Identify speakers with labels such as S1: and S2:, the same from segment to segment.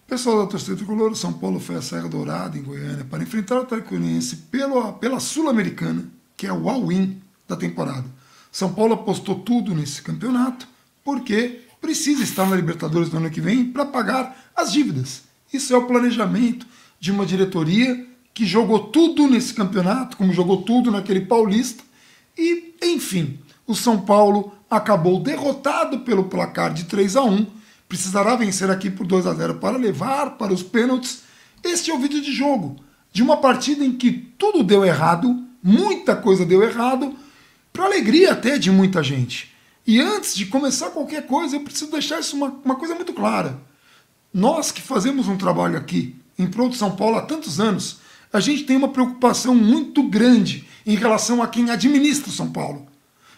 S1: Pessoal da torcida tricolor, São Paulo foi à Serra Dourada, em Goiânia, para enfrentar o Atlético Goianiense pela Sul-Americana, que é o all-in da temporada. São Paulo apostou tudo nesse campeonato, porque precisa estar na Libertadores no ano que vem para pagar as dívidas. Isso é o planejamento de uma diretoria que jogou tudo nesse campeonato, como jogou tudo naquele Paulista, e, enfim, o São Paulo acabou derrotado pelo placar de 3-1, precisará vencer aqui por 2-0 para levar para os pênaltis. Este é o vídeo de jogo de uma partida em que tudo deu errado, muita coisa deu errado, para alegria até de muita gente. E antes de começar qualquer coisa, eu preciso deixar isso uma coisa muito clara. Nós que fazemos um trabalho aqui em prol de São Paulo há tantos anos, a gente tem uma preocupação muito grande em relação a quem administra o São Paulo.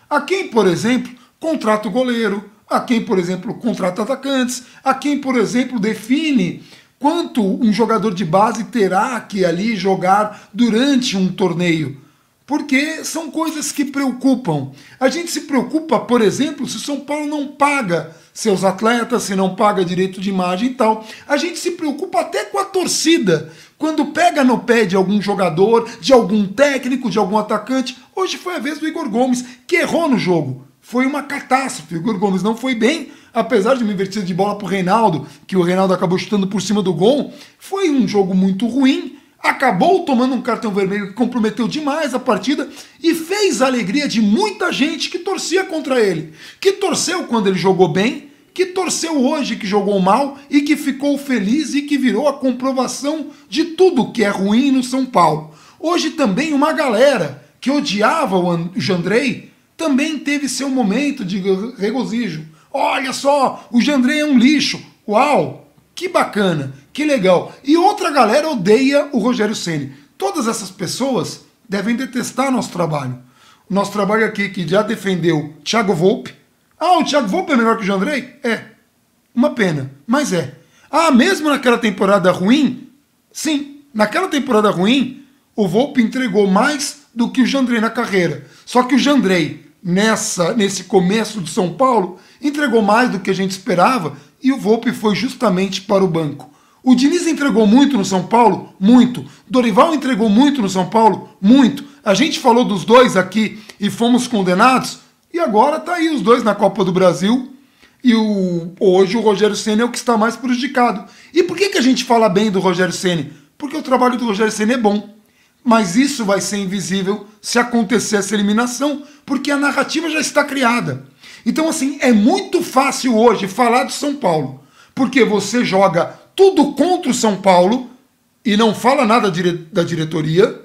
S1: A quem, por exemplo, contrata o goleiro, a quem, por exemplo, contrata atacantes, a quem, por exemplo, define quanto um jogador de base terá que ali jogar durante um torneio. Porque são coisas que preocupam. A gente se preocupa, por exemplo, se o São Paulo não paga seus atletas, se não paga direito de imagem e tal. A gente se preocupa até com a torcida, quando pega no pé de algum jogador, de algum técnico, de algum atacante. Hoje foi a vez do Igor Gomes, que errou no jogo. Foi uma catástrofe. O Igor Gomes não foi bem, apesar de uma invertida de bola para o Reinaldo, que o Reinaldo acabou chutando por cima do gol. Foi um jogo muito ruim. Acabou tomando um cartão vermelho que comprometeu demais a partida e fez a alegria de muita gente que torcia contra ele. Que torceu quando ele jogou bem, que torceu hoje que jogou mal e que ficou feliz e que virou a comprovação de tudo que é ruim no São Paulo. Hoje também uma galera que odiava o Jandrei também teve seu momento de regozijo. Olha só, o Jandrei é um lixo. Uau, que bacana, que legal. E outra galera odeia o Rogério Ceni. Todas essas pessoas devem detestar nosso trabalho. Nosso trabalho aqui que já defendeu Thiago Volpe. Ah, o Thiago Volpe é melhor que o Jandrei? É. Uma pena, mas é. Ah, mesmo naquela temporada ruim? Sim, naquela temporada ruim, o Volpe entregou mais do que o Jandrei na carreira. Só que o Jandrei, nesse começo de São Paulo, entregou mais do que a gente esperava e o Volpe foi justamente para o banco. O Diniz entregou muito no São Paulo? Muito. Dorival entregou muito no São Paulo? Muito. A gente falou dos dois aqui e fomos condenados e agora tá aí os dois na Copa do Brasil e hoje o Rogério Ceni é o que está mais prejudicado. E por que a gente fala bem do Rogério Ceni? Porque o trabalho do Rogério Ceni é bom. Mas isso vai ser invisível se acontecer essa eliminação, porque a narrativa já está criada. Então, assim, é muito fácil hoje falar do São Paulo, porque você joga tudo contra o São Paulo e não fala nada da diretoria,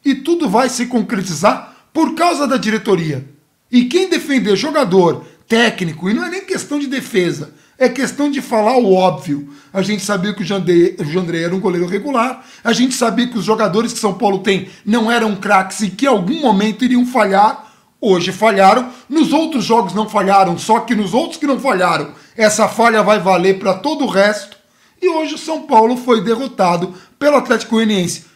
S1: e tudo vai se concretizar por causa da diretoria. E quem defender jogador, técnico, e não é nem questão de defesa, é questão de falar o óbvio. A gente sabia que o Jandrei era um goleiro regular, a gente sabia que os jogadores que São Paulo tem não eram craques e que em algum momento iriam falhar. Hoje falharam, nos outros jogos não falharam, só que nos outros que não falharam, essa falha vai valer para todo o resto. E hoje o São Paulo foi derrotado pelo Atlético Goianiense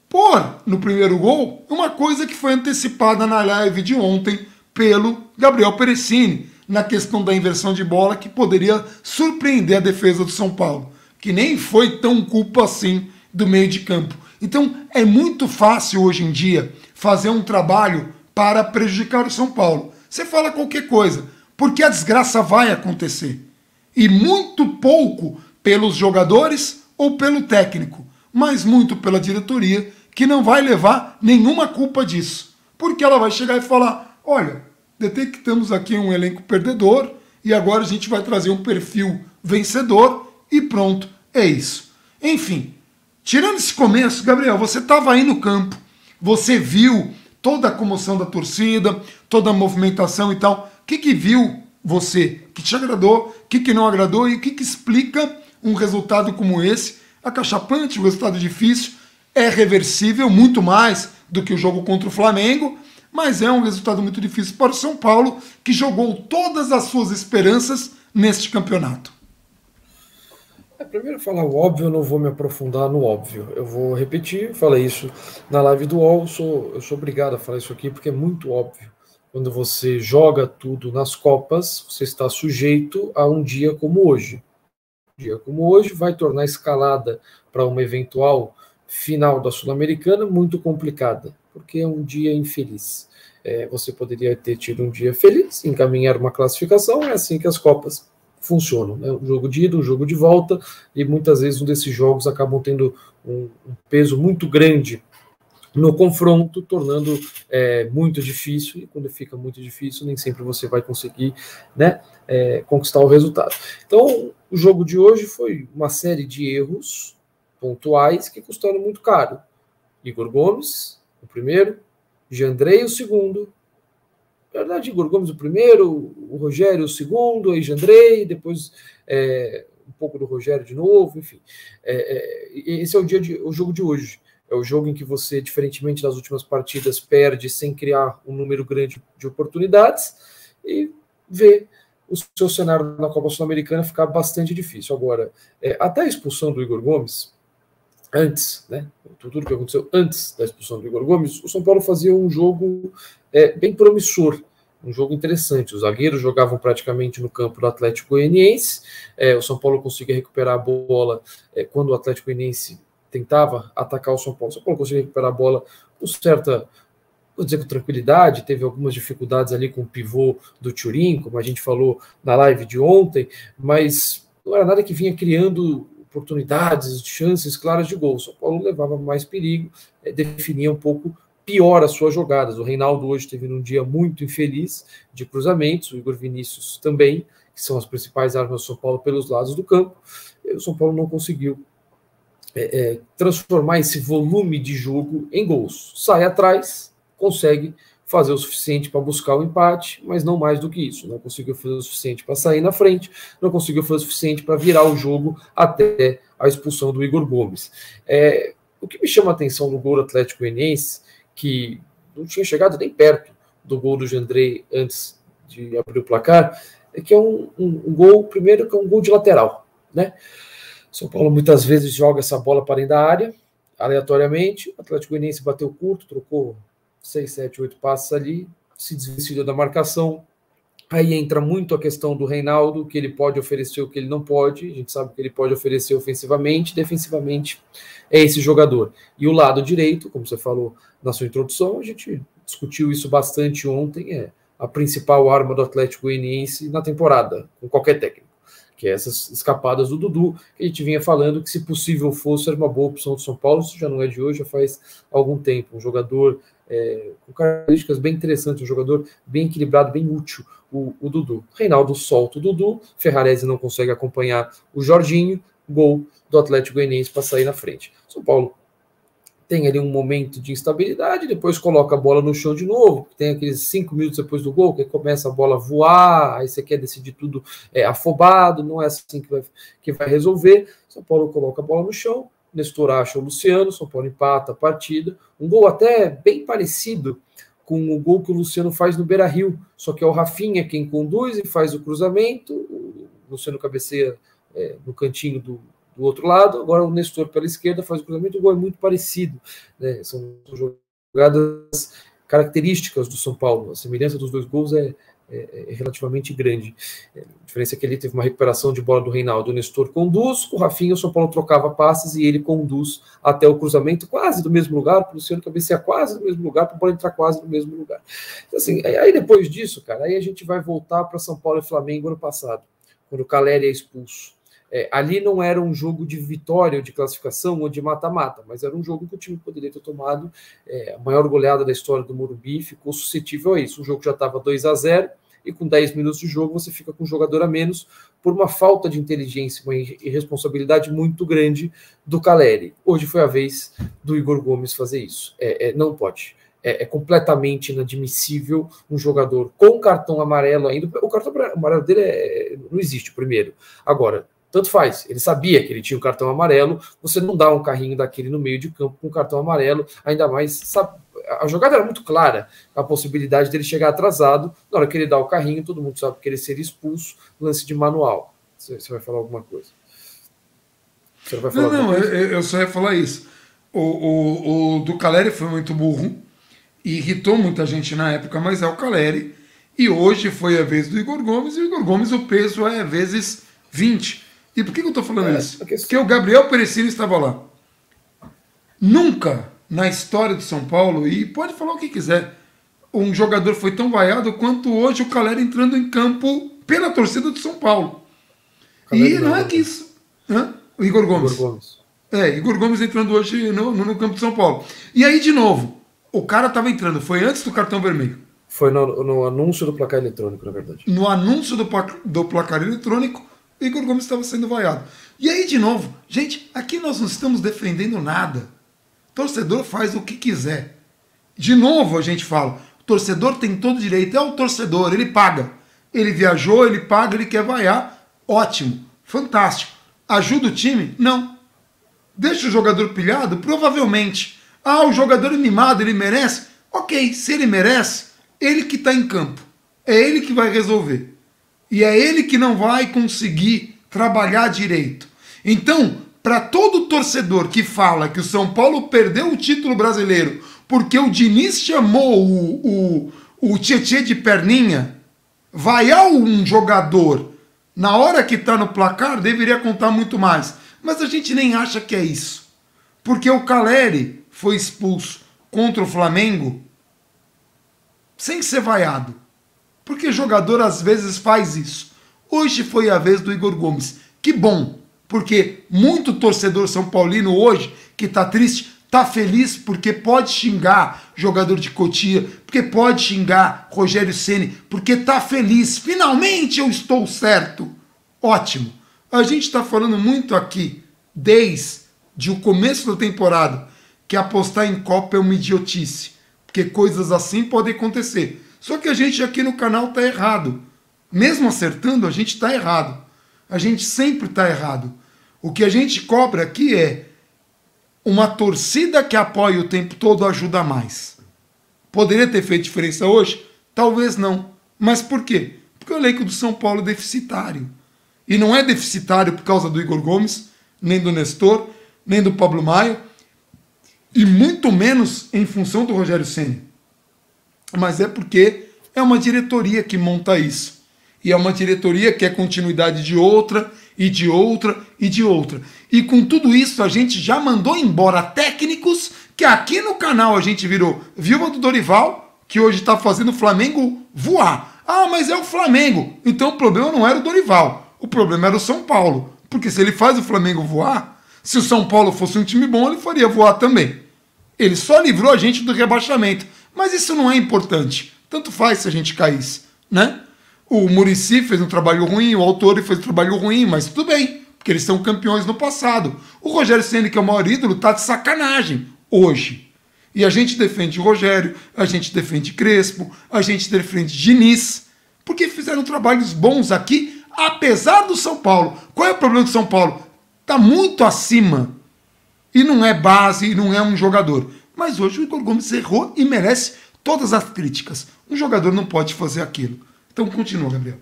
S1: por, no primeiro gol, uma coisa que foi antecipada na live de ontem pelo Gabriel Perecini, na questão da inversão de bola, que poderia surpreender a defesa do São Paulo, que nem foi tão culpa assim do meio de campo. Então é muito fácil hoje em dia fazer um trabalho para prejudicar o São Paulo. Você fala qualquer coisa, porque a desgraça vai acontecer. E muito pouco pelos jogadores ou pelo técnico, mas muito pela diretoria, que não vai levar nenhuma culpa disso. Porque ela vai chegar e falar, olha, detectamos aqui um elenco perdedor e agora a gente vai trazer um perfil vencedor e pronto, é isso. Enfim, tirando esse começo, Gabriel, você estava aí no campo, você viu toda a comoção da torcida, toda a movimentação e tal. O que viu você que te agradou, o que não agradou e o que explica um resultado como esse? Acachapante, um resultado difícil, é reversível muito mais do que o jogo contra o Flamengo, mas é um resultado muito difícil para o São Paulo, que jogou todas as suas esperanças neste campeonato.
S2: Primeiro falar o óbvio, eu não vou me aprofundar no óbvio. Eu vou repetir, falei isso na live do UOL, eu sou obrigado a falar isso aqui porque é muito óbvio. Quando você joga tudo nas Copas, você está sujeito a um dia como hoje, dia como hoje vai tornar a escalada para uma eventual final da Sul-Americana muito complicada, porque é um dia infeliz. Você poderia ter tido um dia feliz, encaminhar uma classificação, é assim que as Copas funcionam, né? Um jogo de ida, um jogo de volta, e muitas vezes um desses jogos acabam tendo um peso muito grande no confronto, tornando muito difícil, e quando fica muito difícil, nem sempre você vai conseguir, né, conquistar o resultado. Então, o jogo de hoje foi uma série de erros pontuais que custaram muito caro. Igor Gomes, o primeiro, Jandrei, o segundo, na verdade, Igor Gomes o primeiro, o Rogério o segundo, aí Jandrei, depois um pouco do Rogério de novo, enfim. Esse é o jogo de hoje. É o jogo em que você, diferentemente das últimas partidas, perde sem criar um número grande de oportunidades e vê o seu cenário na Copa Sul-Americana ficar bastante difícil. Agora, até a expulsão do Igor Gomes, antes, né, tudo que aconteceu antes da expulsão do Igor Gomes, o São Paulo fazia um jogo bem promissor, um jogo interessante. Os zagueiros jogavam praticamente no campo do Atlético Goianiense, o São Paulo conseguia recuperar a bola quando o Atlético Goianiense tentava atacar o São Paulo. O São Paulo conseguia recuperar a bola com certa, vou dizer, com tranquilidade, teve algumas dificuldades ali com o pivô do Thuram, como a gente falou na live de ontem, mas não era nada que vinha criando oportunidades, chances claras de gol. O São Paulo levava mais perigo, definia um pouco pior as suas jogadas. O Reinaldo hoje teve um dia muito infeliz de cruzamentos, o Igor Vinícius também, que são as principais armas do São Paulo pelos lados do campo. E o São Paulo não conseguiu transformar esse volume de jogo em gols. Sai atrás, consegue fazer o suficiente para buscar o empate, mas não mais do que isso. Não conseguiu fazer o suficiente para sair na frente, não conseguiu fazer o suficiente para virar o jogo até a expulsão do Igor Gomes. O que me chama a atenção no gol do Atlético Goianiense, que não tinha chegado nem perto do gol do Jandrei antes de abrir o placar, é que é um gol, primeiro, que é um gol de lateral, né? São Paulo muitas vezes joga essa bola para dentro da área, aleatoriamente. O Atlético Goianiense bateu curto, trocou 6, 7, 8 passes ali, se desvencilhou da marcação. Aí entra muito a questão do Reinaldo, que ele pode oferecer o que ele não pode. A gente sabe que ele pode oferecer ofensivamente, defensivamente é esse jogador. E o lado direito, como você falou na sua introdução, a gente discutiu isso bastante ontem, a principal arma do Atlético Goianiense na temporada, com qualquer técnico, que é essas escapadas do Dudu, que a gente vinha falando que, se possível fosse, era uma boa opção do São Paulo. Isso já não é de hoje, já faz algum tempo. Um jogador com características bem interessantes, um jogador bem equilibrado, bem útil, o Dudu. Reinaldo solta o Dudu, Ferrarese não consegue acompanhar o Jorginho, gol do Atlético Goianiense para sair na frente. São Paulo tem ali um momento de instabilidade, depois coloca a bola no chão de novo, tem aqueles 5 minutos depois do gol, que começa a bola a voar, aí você quer decidir tudo afobado, não é assim que vai resolver. São Paulo coloca a bola no chão, Nestor acha o Luciano, São Paulo empata a partida, um gol até bem parecido com o gol que o Luciano faz no Beira-Rio, só que é o Rafinha quem conduz e faz o cruzamento, o Luciano cabeceia no cantinho do outro lado, agora o Nestor pela esquerda faz o cruzamento, o gol é muito parecido, né? São jogadas características do São Paulo, a semelhança dos dois gols é relativamente grande. A diferença é que ele teve uma recuperação de bola do Reinaldo, o Nestor conduz, o Rafinha, o São Paulo trocava passes e ele conduz até o cruzamento quase do mesmo lugar, para o Luciano cabeceia quase no mesmo lugar, para a bola entrar quase no mesmo lugar. Então, assim, aí depois disso, cara, aí a gente vai voltar para São Paulo e Flamengo ano passado, quando o Caleri é expulso. Ali não era um jogo de vitória ou de classificação ou de mata-mata, mas era um jogo que o time poderia ter tomado a maior goleada da história do Morumbi, ficou suscetível a isso. O jogo já estava 2-0 e com 10 minutos de jogo você fica com um jogador a menos por uma falta de inteligência, uma irresponsabilidade muito grande do Caleri. Hoje foi a vez do Igor Gomes fazer isso. Não pode. É completamente inadmissível um jogador com cartão amarelo ainda. O cartão amarelo dele não existe, primeiro. Agora, tanto faz, ele sabia que ele tinha um cartão amarelo, você não dá um carrinho daquele no meio de campo com cartão amarelo, ainda mais, sabe, a jogada era muito clara, a possibilidade dele chegar atrasado, na hora que ele dá o carrinho, todo mundo sabe que ele seria expulso, lance de manual. Você vai falar alguma coisa?
S1: Você vai falar não, eu só ia falar isso. O do Caleri foi muito burro, e irritou muita gente na época, mas é o Caleri, e hoje foi a vez do Igor Gomes, e o Igor Gomes o peso é vezes 20. E por que eu estou falando isso?
S2: Porque
S1: Porque o Gabriel Perecini estava lá. Nunca na história do São Paulo, e pode falar o que quiser, um jogador foi tão vaiado quanto hoje o Calera entrando em campo pela torcida do São Paulo. E não é que isso. Né? O Igor Gomes. Igor Gomes entrando hoje no campo de São Paulo. E aí, de novo, o cara estava entrando, foi antes do cartão vermelho.
S2: Foi no anúncio do placar eletrônico, na verdade.
S1: No anúncio do placar eletrônico, Igor Gomes estava sendo vaiado. E aí, de novo, gente, aqui nós não estamos defendendo nada. O torcedor faz o que quiser. De novo, a gente fala, o torcedor tem todo o direito, é o torcedor, ele paga. Ele viajou, ele paga, ele quer vaiar, ótimo, fantástico. Ajuda o time? Não. Deixa o jogador pilhado? Provavelmente. Ah, o jogador é mimado, ele merece? Ok, se ele merece, ele que está em campo. É ele que vai resolver. E é ele que não vai conseguir trabalhar direito. Então, para todo torcedor que fala que o São Paulo perdeu o título brasileiro porque o Diniz chamou o Tietê de perninha, vaiar um jogador na hora que está no placar deveria contar muito mais. Mas a gente nem acha que é isso. Porque o Caleri foi expulso contra o Flamengo sem ser vaiado. Porque jogador às vezes faz isso. Hoje foi a vez do Igor Gomes. Que bom, porque muito torcedor são paulino hoje que está triste, está feliz porque pode xingar jogador de Cotia, porque pode xingar Rogério Ceni, porque está feliz. Finalmente eu estou certo. Ótimo. A gente está falando muito aqui, desde o começo da temporada, que apostar em Copa é uma idiotice. Porque coisas assim podem acontecer. Só que a gente aqui no canal está errado. Mesmo acertando, a gente está errado. A gente sempre está errado. O que a gente cobra aqui é uma torcida que apoia o tempo todo ajuda mais. Poderia ter feito diferença hoje? Talvez não. Mas por quê? Porque o elenco do São Paulo é deficitário. E não é deficitário por causa do Igor Gomes, nem do Nestor, nem do Pablo Maia, e muito menos em função do Rogério Ceni. Mas é porque é uma diretoria que monta isso. E é uma diretoria que é continuidade de outra, e de outra, e de outra. E com tudo isso a gente já mandou embora técnicos que aqui no canal a gente virou viúva do Dorival, que hoje está fazendo o Flamengo voar. Ah, mas é o Flamengo. Então o problema não era o Dorival. O problema era o São Paulo. Porque se ele faz o Flamengo voar, se o São Paulo fosse um time bom, ele faria voar também. Ele só livrou a gente do rebaixamento. Mas isso não é importante. Tanto faz se a gente caísse, né? O Muricy fez um trabalho ruim, o Autori fez um trabalho ruim, mas tudo bem, porque eles são campeões no passado. O Rogério Ceni, que é o maior ídolo, tá de sacanagem hoje. E a gente defende o Rogério, a gente defende Crespo, a gente defende Diniz, porque fizeram trabalhos bons aqui, apesar do São Paulo. Qual é o problema do São Paulo? Tá muito acima. E não é base, e não é um jogador. Mas hoje o Igor Gomes errou e merece todas as críticas. Um jogador não pode fazer aquilo. Então continua, Gabriel.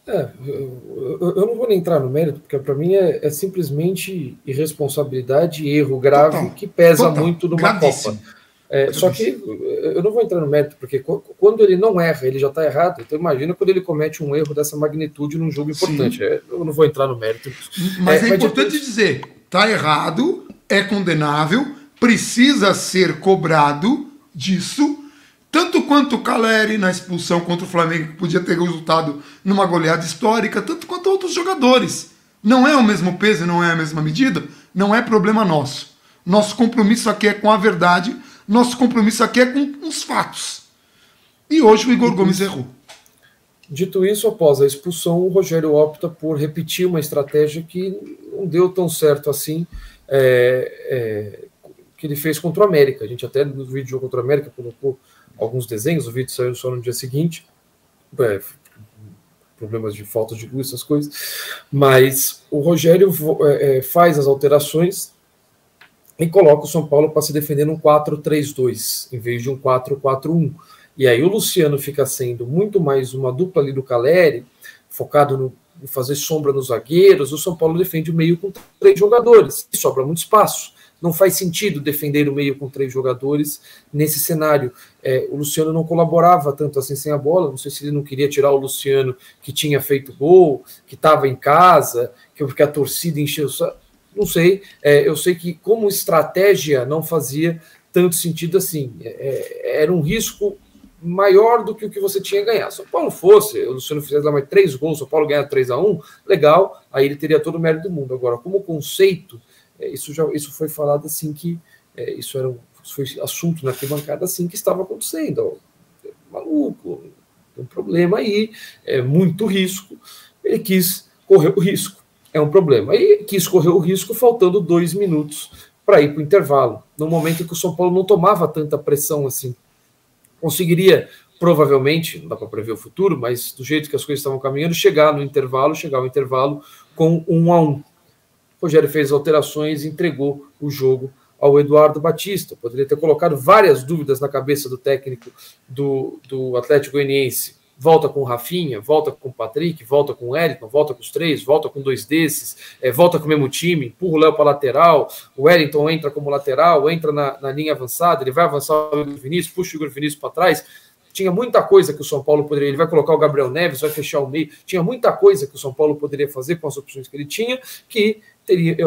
S2: Eu não vou nem entrar no mérito, porque para mim é simplesmente irresponsabilidade e erro grave total, que pesa muito numa Copa. Só que eu não vou entrar no mérito, porque quando ele não erra, ele já está errado. Então imagina quando ele comete um erro dessa magnitude num jogo importante. Eu não vou entrar no mérito.
S1: Mas é importante dizer, está errado, é condenável, precisa ser cobrado disso, tanto quanto o Caleri na expulsão contra o Flamengo, que podia ter resultado numa goleada histórica, tanto quanto outros jogadores. Não é o mesmo peso, não é a mesma medida, não é problema nosso. Nosso compromisso aqui é com a verdade, nosso compromisso aqui é com os fatos. E hoje o Igor Gomes errou.
S2: Dito isso, após a expulsão, o Rogério opta por repetir uma estratégia que não deu tão certo assim, que ele fez contra o América. A gente até no vídeo do jogo contra o América colocou alguns desenhos, o vídeo saiu só no dia seguinte, problemas de falta de luz, essas coisas, mas o Rogério faz as alterações e coloca o São Paulo para se defender num 4-3-2, em vez de um 4-4-1. E aí o Luciano fica sendo muito mais uma dupla ali do Caleri, focado em fazer sombra nos zagueiros. O São Paulo defende o meio com 3 jogadores, e sobra muito espaço. Não faz sentido defender o meio com 3 jogadores nesse cenário. O Luciano não colaborava tanto assim sem a bola. Não sei se ele não queria tirar o Luciano, que tinha feito gol, que estava em casa, porque a torcida encheu o saco. Não sei. Eu sei que, como estratégia, não fazia tanto sentido assim. Era um risco maior do que o que você tinha a ganhar. Se o São Paulo fosse, o Luciano fizesse lá mais 3 gols, o São Paulo ganhar 3-1, legal, aí ele teria todo o mérito do mundo. Agora, como conceito, isso foi falado assim que isso foi assunto na arquibancada assim que estava acontecendo. Ó, maluco, tem um problema aí, muito risco. Ele quis correr o risco, é um problema. Aí quis correr o risco faltando 2 minutos para ir para o intervalo, no momento em que o São Paulo não tomava tanta pressão assim. Conseguiria, provavelmente, não dá para prever o futuro, mas do jeito que as coisas estavam caminhando, chegar ao intervalo com 1-1. O Rogério fez alterações e entregou o jogo ao Eduardo Batista. Poderia ter colocado várias dúvidas na cabeça do técnico do Atlético Goianiense. Volta com o Rafinha, volta com o Patrick, volta com o Wellington, volta com os 3, volta com 2 desses, volta com o mesmo time, empurra o Léo para a lateral, o Wellington entra como lateral, entra na linha avançada, ele vai avançar o Igor Vinícius, puxa o Igor Vinícius para trás. Tinha muita coisa que o São Paulo poderia... Ele vai colocar o Gabriel Neves, vai fechar o meio. Tinha muita coisa que o São Paulo poderia fazer com as opções que ele tinha, que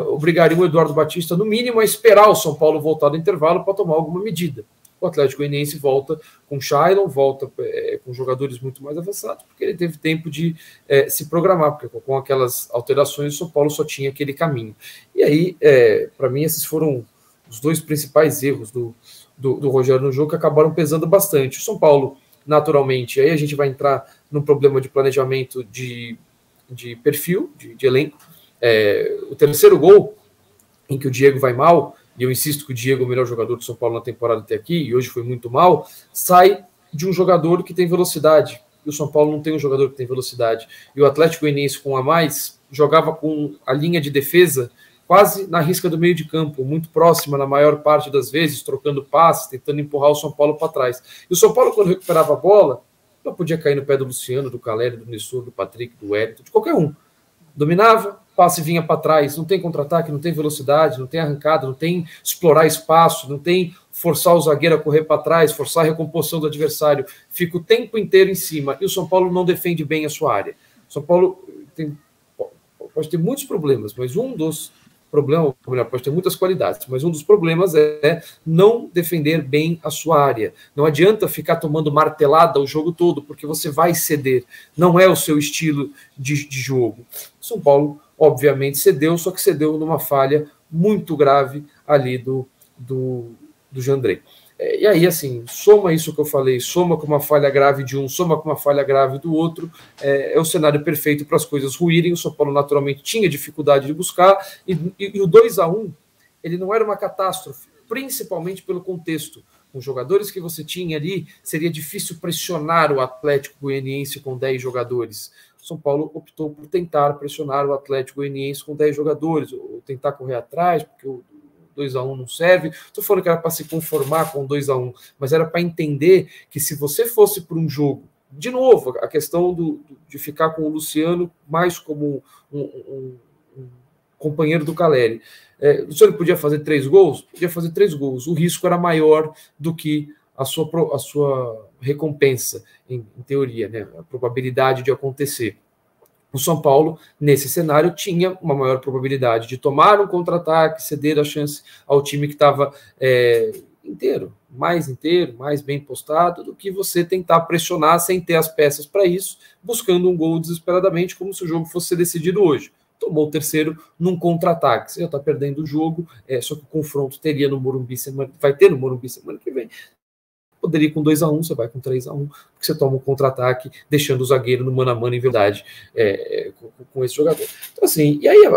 S2: obrigaria o Eduardo Batista, no mínimo, a esperar o São Paulo voltar do intervalo para tomar alguma medida. O Atlético Goianiense volta com o Shailon, volta com jogadores muito mais avançados, porque ele teve tempo de se programar, porque com aquelas alterações o São Paulo só tinha aquele caminho. E aí, para mim, esses foram os 2 principais erros do Rogério no jogo, que acabaram pesando bastante. O São Paulo, naturalmente, aí a gente vai entrar num problema de planejamento de perfil, de elenco. O terceiro gol, em que o Diego vai mal, e eu insisto que o Diego é o melhor jogador do São Paulo na temporada até aqui, e hoje foi muito mal, sai de um jogador que tem velocidade. E o São Paulo não tem um jogador que tem velocidade. E o Atlético Goianiense, com a mais, jogava com a linha de defesa quase na risca do meio de campo, muito próxima na maior parte das vezes, trocando passes, tentando empurrar o São Paulo para trás. E o São Paulo, quando recuperava a bola, não podia cair no pé do Luciano, do Caleri, do Nissur, do Patrick, do Wellington, de qualquer um. Dominava, passe vinha para trás, não tem contra-ataque, não tem velocidade, não tem arrancada, não tem explorar espaço, não tem forçar o zagueiro a correr para trás, forçar a recomposição do adversário, fica o tempo inteiro em cima, e o São Paulo não defende bem a sua área. O São Paulo pode ter muitos problemas, mas um dos problemas, ou melhor, pode ter muitas qualidades, mas um dos problemas é não defender bem a sua área. Não adianta ficar tomando martelada o jogo todo, porque você vai ceder. Não é o seu estilo de jogo. O São Paulo, obviamente, cedeu, só que cedeu numa falha muito grave ali do Jandrei. E aí, assim, soma isso que eu falei, soma com uma falha grave de um, soma com uma falha grave do outro, é o cenário perfeito para as coisas ruírem. O São Paulo, naturalmente, tinha dificuldade de buscar, e o 2-1, ele não era uma catástrofe, principalmente pelo contexto. Com os jogadores que você tinha ali, seria difícil pressionar o Atlético Goianiense com 10 jogadores. O São Paulo optou por tentar pressionar o Atlético Goianiense com 10 jogadores, ou tentar correr atrás, porque o 2-1 não serve. Estou falando que era para se conformar com 2-1, mas era para entender que se você fosse para um jogo, de novo, a questão de ficar com o Luciano mais como um companheiro do Caleri. O Luciano podia fazer 3 gols? Podia fazer 3 gols. O risco era maior do que a sua recompensa, em teoria, né? A probabilidade de acontecer. O São Paulo, nesse cenário, tinha uma maior probabilidade de tomar um contra-ataque, ceder a chance ao time que estava inteiro, mais bem postado, do que você tentar pressionar sem ter as peças para isso, buscando um gol desesperadamente, como se o jogo fosse ser decidido hoje. Tomou o terceiro num contra-ataque. Você já está perdendo o jogo, só que o confronto teria no Morumbi vai ter no Morumbi semana que vem. Poderia ir com 2-1, você vai com 3-1, porque você toma um contra-ataque, deixando o zagueiro no mano a mano, em verdade, com esse jogador. Então, assim, e aí,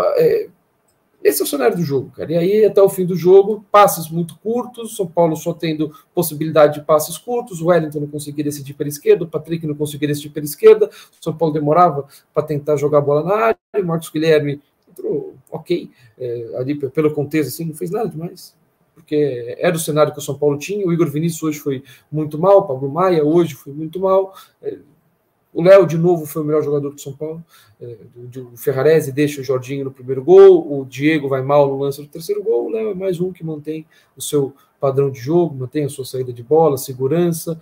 S2: esse é o cenário do jogo, cara. E aí, até o fim do jogo, passes muito curtos, São Paulo só tendo possibilidade de passes curtos, o Wellington não conseguia decidir pela esquerda, o Patrick não conseguia decidir pela esquerda, o São Paulo demorava para tentar jogar a bola na área, o Marcos Guilherme entrou ok, ali pelo contexto, assim, não fez nada demais, porque era o cenário que o São Paulo tinha. O Igor Vinícius hoje foi muito mal, o Pablo Maia hoje foi muito mal, O Léo, de novo, foi o melhor jogador do São Paulo. O Ferrarese deixa o Jorginho no primeiro gol, o Diego vai mal no lance do terceiro gol, o Léo é mais um que mantém o seu padrão de jogo, mantém a sua saída de bola, segurança,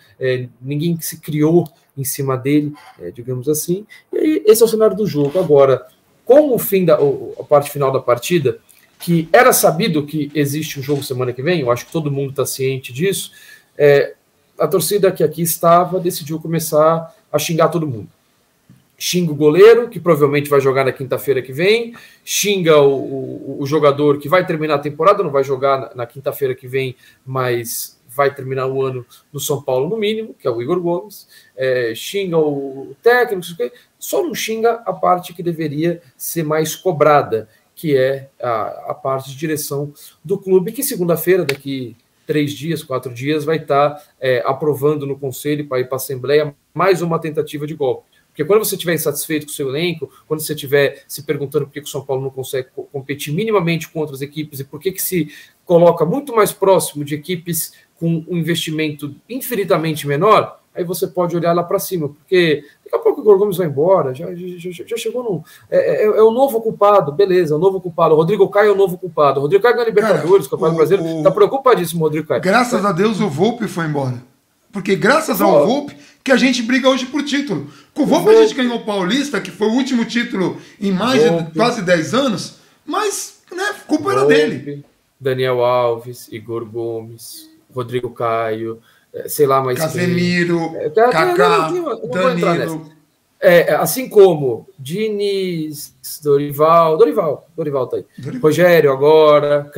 S2: ninguém que se criou em cima dele, digamos assim. E aí, esse é o cenário do jogo. Agora, com o fim a parte final da partida, que era sabido que existe um jogo semana que vem, eu acho que todo mundo está ciente disso, a torcida que aqui estava decidiu começar a xingar todo mundo. Xinga o goleiro, que provavelmente vai jogar na quinta-feira que vem, xinga o jogador que vai terminar a temporada, não vai jogar na quinta-feira que vem, mas vai terminar o ano no São Paulo no mínimo, que é o Igor Gomes, xinga o técnico, só não xinga a parte que deveria ser mais cobrada, que é a parte de direção do clube, que segunda-feira, daqui 3 dias, 4 dias, vai estar aprovando no conselho para ir para a Assembleia mais uma tentativa de golpe. Porque quando você estiver insatisfeito com o seu elenco, quando você estiver se perguntando por que o São Paulo não consegue competir minimamente com outras equipes e por que se coloca muito mais próximo de equipes com um investimento infinitamente menor, aí você pode olhar lá para cima, porque daqui a pouco o Igor Gomes vai embora, já chegou no... É o novo culpado, beleza, é o novo culpado. O Rodrigo Caio é o novo culpado. O Rodrigo Caio ganha Libertadores, Campeonato Brasileiro, tá preocupadíssimo o Rodrigo Caio.
S1: Graças a Deus o Volpe foi embora. Porque graças ao Volpe que a gente briga hoje por título. Com o Volpe a gente ganhou o Paulista, que foi o último título em mais de quase 10 anos, mas culpa era dele.
S2: Daniel Alves, Igor Gomes, Rodrigo Caio, sei lá mais
S1: Casemiro, Kaká, Danilo.
S2: Assim como Diniz, Dorival tá aí. Rogério agora,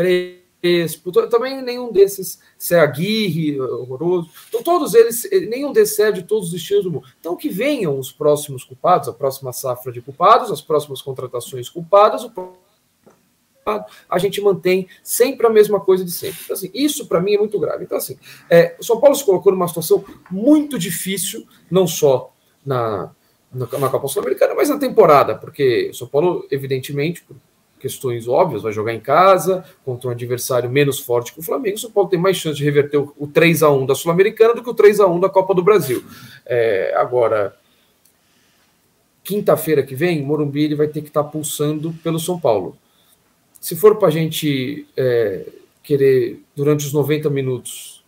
S2: Crespo, também nenhum desses, Aguirre, horroroso. Então todos eles, nenhum desses é de todos os estilos do mundo. Então que venham os próximos culpados, a próxima safra de culpados, as próximas contratações culpadas, a gente mantém sempre a mesma coisa de sempre. Então, assim, isso para mim é muito grave. Então, assim, o São Paulo se colocou numa situação muito difícil, não só na Copa Sul-Americana, mas na temporada, porque o São Paulo, evidentemente, por questões óbvias, vai jogar em casa, contra um adversário menos forte que o Flamengo. O São Paulo tem mais chance de reverter o 3-1 da Sul-Americana do que o 3-1 da Copa do Brasil. Agora, quinta-feira que vem, o Morumbi ele vai ter que estar pulsando pelo São Paulo. Se for para a gente querer, durante os 90 minutos,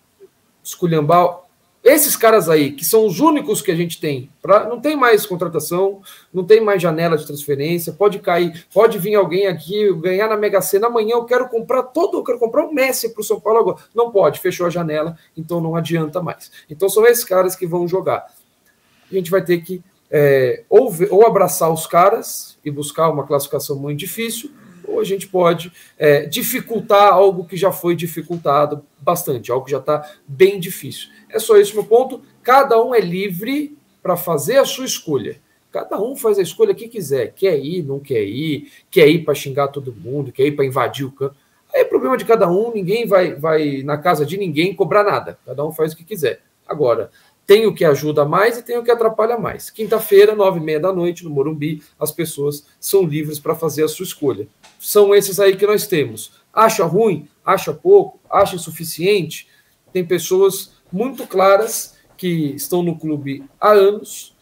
S2: esculhambar esses caras aí, que são os únicos que a gente tem, não tem mais contratação, não tem mais janela de transferência, pode cair, pode vir alguém aqui, ganhar na Mega Sena, amanhã eu quero comprar o Messi para o São Paulo agora. Não pode, fechou a janela, então não adianta mais. Então são esses caras que vão jogar. A gente vai ter que ou abraçar os caras e buscar uma classificação muito difícil, ou a gente pode dificultar algo que já foi dificultado bastante, algo que já está bem difícil. É só esse o meu ponto. Cada um é livre para fazer a sua escolha. Cada um faz a escolha que quiser. Quer ir, não quer ir para xingar todo mundo, quer ir para invadir o campo. Aí é problema de cada um, ninguém vai na casa de ninguém cobrar nada. Cada um faz o que quiser. Agora, tem o que ajuda mais e tem o que atrapalha mais. Quinta-feira, 21h30 no Morumbi, as pessoas são livres para fazer a sua escolha. São esses aí que nós temos. Acha ruim? Acha pouco? Acha insuficiente? Tem pessoas muito claras que estão no clube há anos,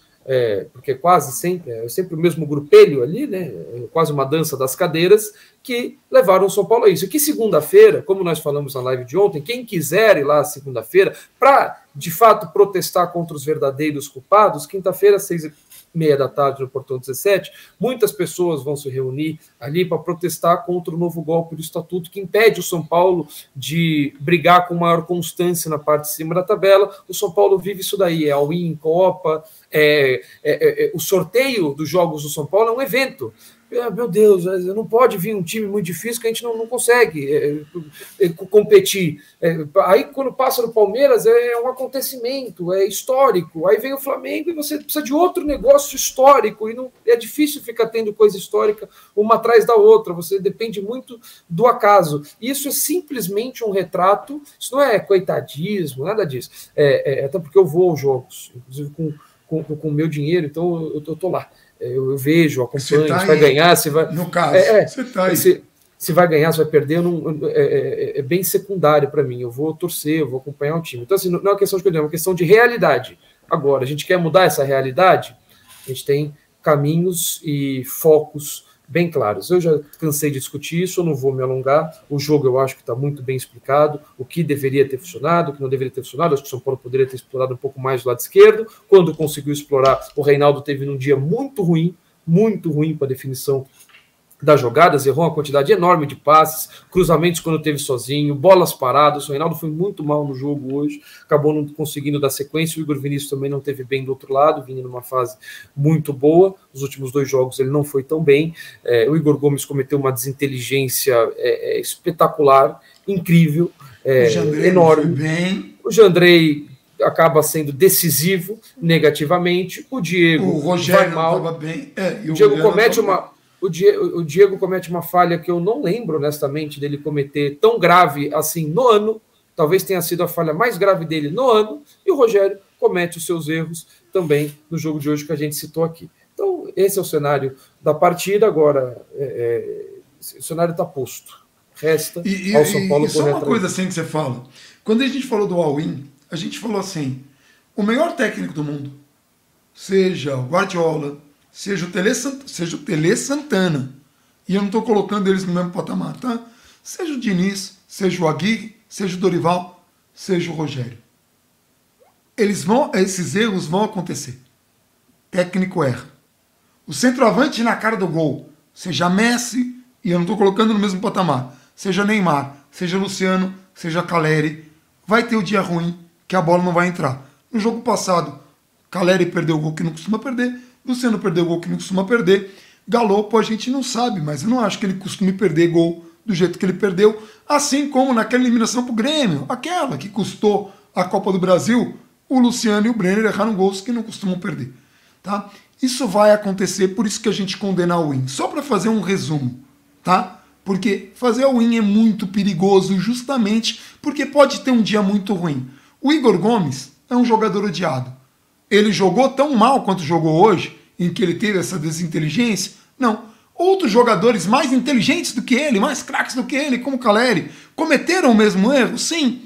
S2: porque quase sempre, é sempre o mesmo grupelho ali, né? Quase uma dança das cadeiras, que levaram o São Paulo a isso. E que segunda-feira, como nós falamos na live de ontem, quem quiser ir lá segunda-feira para, de fato, protestar contra os verdadeiros culpados, quinta-feira, 6h30 no Portão 17, muitas pessoas vão se reunir ali para protestar contra o novo golpe do Estatuto que impede o São Paulo de brigar com maior constância na parte de cima da tabela. O São Paulo vive isso daí, all-in em Copa, o sorteio dos jogos do São Paulo é um evento. Meu Deus, não pode vir um time muito difícil que a gente não consegue competir. Aí, quando passa no Palmeiras, é um acontecimento, é histórico. Aí vem o Flamengo e você precisa de outro negócio histórico. E não, é difícil ficar tendo coisa histórica uma atrás da outra. Você depende muito do acaso. Isso é simplesmente um retrato. Isso não é coitadismo, nada disso. Até porque eu vou aos jogos, inclusive com o meu dinheiro, então eu estou lá. Eu vejo, acompanho, se vai ganhar, se vai.
S1: No caso, você está aí.
S2: Se vai ganhar, se vai perder, é bem secundário para mim. Eu vou torcer, eu vou acompanhar o time. Então, assim, não é uma questão de escolha, é uma questão de realidade. Agora, a gente quer mudar essa realidade? A gente tem caminhos e focos bem claros. Eu já cansei de discutir isso, eu não vou me alongar. O jogo eu acho que está muito bem explicado, o que deveria ter funcionado, o que não deveria ter funcionado. Acho que o São Paulo poderia ter explorado um pouco mais do lado esquerdo. Quando conseguiu explorar, o Reinaldo teve num dia muito ruim para a definição das jogadas, errou uma quantidade enorme de passes, cruzamentos quando teve sozinho, bolas paradas. O Reinaldo foi muito mal no jogo hoje, acabou não conseguindo dar sequência. O Igor Vinícius também não teve bem do outro lado, vindo numa fase muito boa. Os últimos 2 jogos ele não foi tão bem. O Igor Gomes cometeu uma desinteligência espetacular, incrível, enorme.
S1: Bem.
S2: O Jandrei acaba sendo decisivo negativamente. O Diego,
S1: o Rogério
S2: vai mal.
S1: Estava bem.
S2: O Diego comete uma... O Diego comete uma falha que eu não lembro, honestamente, dele cometer tão grave assim no ano. Talvez tenha sido a falha mais grave dele no ano. E o Rogério comete os seus erros também no jogo de hoje que a gente citou aqui. Então, esse é o cenário da partida. Agora, o cenário está posto. Resta ao São Paulo correr atrás.
S1: Só uma coisa assim que você fala. Quando a gente falou do all-in, a gente falou assim, o melhor técnico do mundo, seja o Guardiola, seja o Tele Santana, e eu não estou colocando eles no mesmo patamar, tá? Seja o Diniz, seja o Aguirre, seja o Dorival, seja o Rogério. Esses erros vão acontecer. Técnico erra. O centroavante na cara do gol, seja Messi, e eu não estou colocando no mesmo patamar, seja Neymar, seja Luciano, seja Caleri, vai ter o dia ruim que a bola não vai entrar. No jogo passado, Caleri perdeu o gol que não costuma perder, Luciano perdeu o gol que não costuma perder. Galopo a gente não sabe, mas eu não acho que ele costume perder gol do jeito que ele perdeu. Assim como naquela eliminação pro Grêmio, aquela que custou a Copa do Brasil, o Luciano e o Brenner erraram gols que não costumam perder. Tá? Isso vai acontecer, por isso que a gente condena o win. Só para fazer um resumo, tá? Porque fazer o win é muito perigoso justamente porque pode ter um dia muito ruim. O Igor Gomes é um jogador odiado. Ele jogou tão mal quanto jogou hoje, em que ele teve essa desinteligência? Não. Outros jogadores mais inteligentes do que ele, mais craques do que ele, como o Caleri, cometeram o mesmo erro? Sim.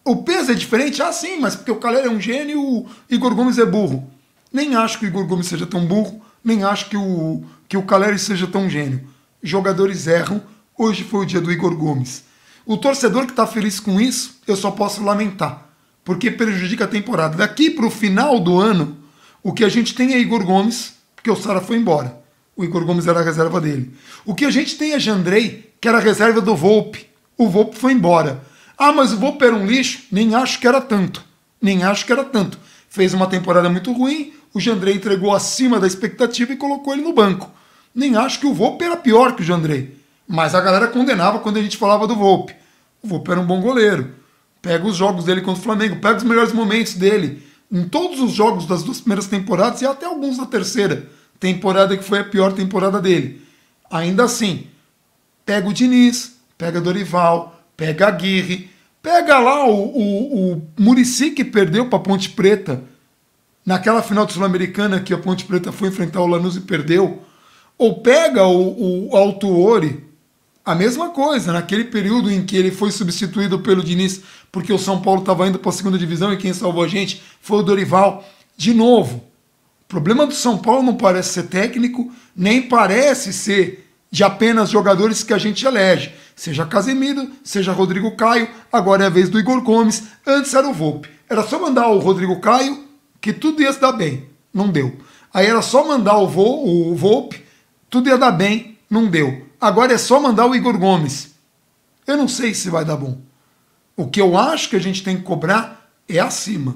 S1: O peso é diferente? Ah, sim, mas porque o Caleri é um gênio e o Igor Gomes é burro. Nem acho que o Igor Gomes seja tão burro, nem acho que o Caleri seja tão gênio. Jogadores erram, hoje foi o dia do Igor Gomes. O torcedor que está feliz com isso, eu só posso lamentar, porque prejudica a temporada. Daqui para o final do ano, o que a gente tem é Igor Gomes, porque o Sara foi embora. O Igor Gomes era a reserva dele. O que a gente tem é Jandrei, que era a reserva do Volpi. O Volpi foi embora. Ah, mas o Volpi era um lixo? Nem acho que era tanto. Nem acho que era tanto. Fez uma temporada muito ruim, o Jandrei entregou acima da expectativa e colocou ele no banco. Nem acho que o Volpi era pior que o Jandrei. Mas a galera condenava quando a gente falava do Volpi. O Volpi era um bom goleiro. Pega os jogos dele contra o Flamengo, pega os melhores momentos dele. Em todos os jogos das 2 primeiras temporadas e até alguns da terceira temporada, que foi a pior temporada dele. Ainda assim, pega o Diniz, pega Dorival, pega Aguirre, pega lá o Muricy, que perdeu para a Ponte Preta naquela final de Sul-Americana que a Ponte Preta foi enfrentar o Lanús e perdeu. Ou pega o Autuori, a mesma coisa, naquele período em que ele foi substituído pelo Diniz, porque o São Paulo estava indo para a segunda divisão e quem salvou a gente foi o Dorival. De novo, o problema do São Paulo não parece ser técnico, nem parece ser de apenas jogadores que a gente elege. Seja Casemiro, seja Rodrigo Caio, agora é a vez do Igor Gomes, antes era o Volpi. Era só mandar o Rodrigo Caio, que tudo ia se dar bem. Não deu. Aí era só mandar o Volpi, tudo ia dar bem, não deu. Agora é só mandar o Igor Gomes. Eu não sei se vai dar bom. O que eu acho que a gente tem que cobrar é acima.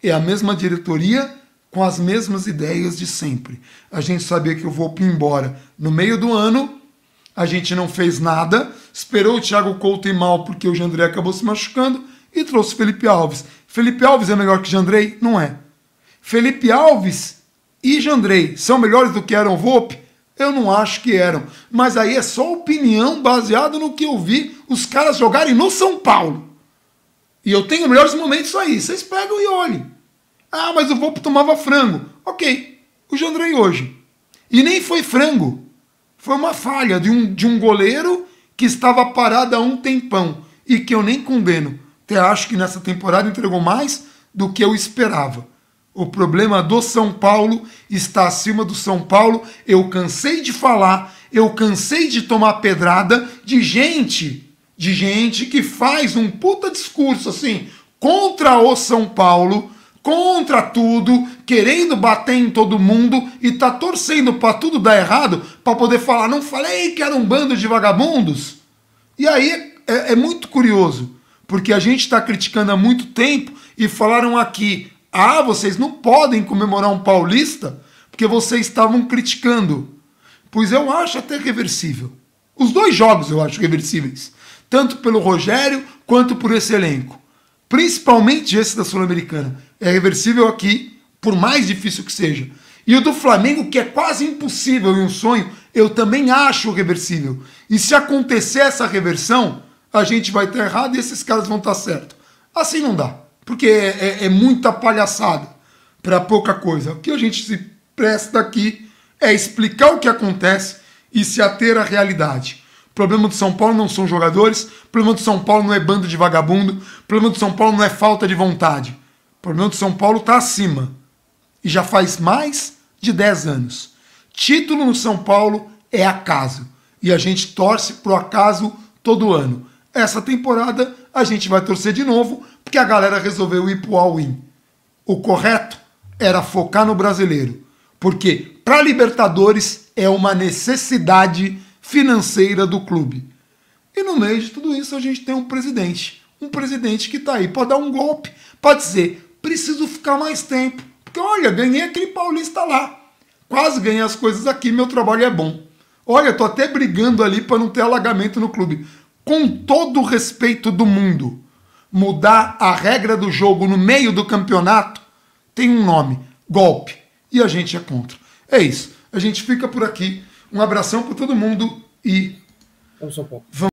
S1: É a mesma diretoria com as mesmas ideias de sempre. A gente sabia que eu vou ir embora no meio do ano, a gente não fez nada, esperou o Thiago Couto ir mal porque o Jandrei acabou se machucando e trouxe Felipe Alves. Felipe Alves é melhor que Jandrei? Não é. Felipe Alves e Jandrei são melhores do que eram o Volpi? Eu não acho que eram. Mas aí é só opinião baseada no que eu vi os caras jogarem no São Paulo. E eu tenho melhores momentos aí. Vocês pegam e olhem. Ah, mas o Volpi tomava frango. Ok. O Jandrei hoje. E nem foi frango. Foi uma falha de um goleiro que estava parado há um tempão. E que eu nem condeno. Até acho que nessa temporada entregou mais do que eu esperava. O problema do São Paulo está acima do São Paulo. Eu cansei de falar, eu cansei de tomar pedrada de gente que faz um puta discurso assim contra o São Paulo, contra tudo, querendo bater em todo mundo e tá torcendo para tudo dar errado para poder falar, não falei que era um bando de vagabundos? E aí é muito curioso, porque a gente está criticando há muito tempo e falaram aqui, vocês não podem comemorar um paulista porque vocês estavam criticando. Pois eu acho até reversível. Os dois jogos eu acho reversíveis, tanto pelo Rogério quanto por esse elenco. Principalmente esse da Sul-Americana. É reversível aqui, por mais difícil que seja. E o do Flamengo, que é quase impossível e um sonho, eu também acho reversível. E se acontecer essa reversão, a gente vai estar errado e esses caras vão estar certos. Assim não dá, porque é muita palhaçada para pouca coisa. O que a gente se presta aqui é explicar o que acontece e se ater à realidade. O problema do São Paulo não são jogadores, o problema do São Paulo não é bando de vagabundo, o problema do São Paulo não é falta de vontade. O problema do São Paulo está acima. E já faz mais de 10 anos. Título no São Paulo é acaso. E a gente torce pro acaso todo ano. Essa temporada a gente vai torcer de novo, porque a galera resolveu ir pro all-in. O correto era focar no brasileiro. Porque para Libertadores é uma necessidade financeira do clube. E no meio de tudo isso a gente tem um presidente que está aí para dar um golpe, para dizer, preciso ficar mais tempo, porque olha, ganhei aquele paulista lá, quase ganhei as coisas aqui, meu trabalho é bom. Olha, tô até brigando ali para não ter alagamento no clube. Com todo o respeito do mundo, mudar a regra do jogo no meio do campeonato tem um nome, golpe, e a gente é contra. É isso, a gente fica por aqui. Um abração para todo mundo e
S2: Vamos, São Paulo.